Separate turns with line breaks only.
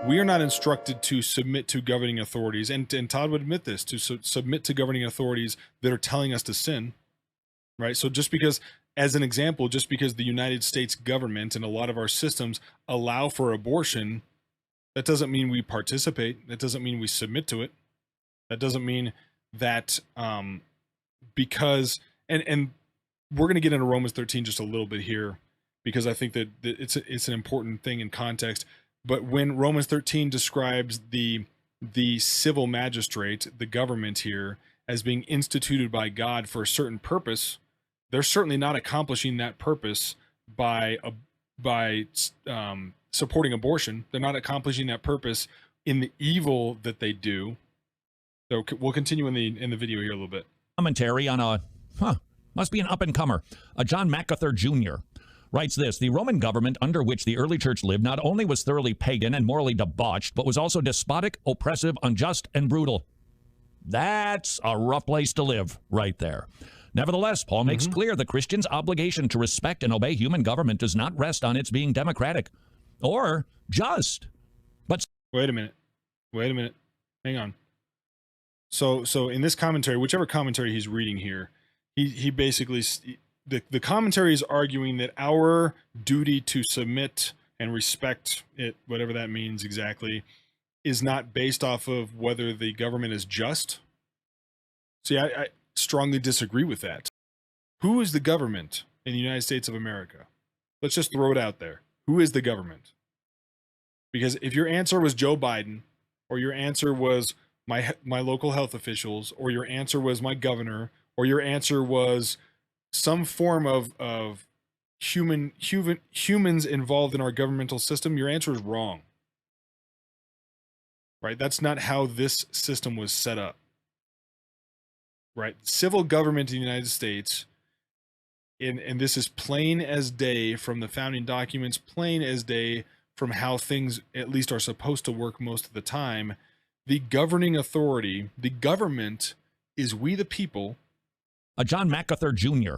We are not instructed to submit to governing authorities, and Todd would admit this, to submit to governing authorities that are telling us to sin, right? So just because, as an example, just because the United States government and a lot of our systems allow for abortion, that doesn't mean we participate. That doesn't mean we submit to it. That doesn't mean that because, and we're going to get into Romans 13 just a little bit here, because I think that it's an important thing in context. But when Romans 13 describes the civil magistrate, the government here, as being instituted by God for a certain purpose, they're certainly not accomplishing that purpose by supporting abortion. They're not accomplishing that purpose in the evil that they do. So we'll continue in the video here a little bit.
Commentary on must be an up-and-comer, John MacArthur Jr. writes this: the Roman government under which the early church lived not only was thoroughly pagan and morally debauched, but was also despotic, oppressive, unjust, and brutal. That's a rough place to live right there. Nevertheless, Paul makes clear the Christian's obligation to respect and obey human government does not rest on its being democratic or just, but...
Wait a minute. Hang on. So in this commentary, whichever commentary he's reading here, he basically... The commentary is arguing that our duty to submit and respect it, whatever that means exactly, is not based off of whether the government is just. See, I strongly disagree with that. Who is the government in the United States of America? Let's just throw it out there. Who is the government? Because if your answer was Joe Biden, or your answer was my local health officials, or your answer was my governor, or your answer was some form of humans involved in our governmental system, your answer is wrong. Right? That's not how this system was set up. Right? Civil government in the United States, and this is plain as day from the founding documents, plain as day from how things at least are supposed to work most of the time. The governing authority, the government, is we the people.
John MacArthur Jr.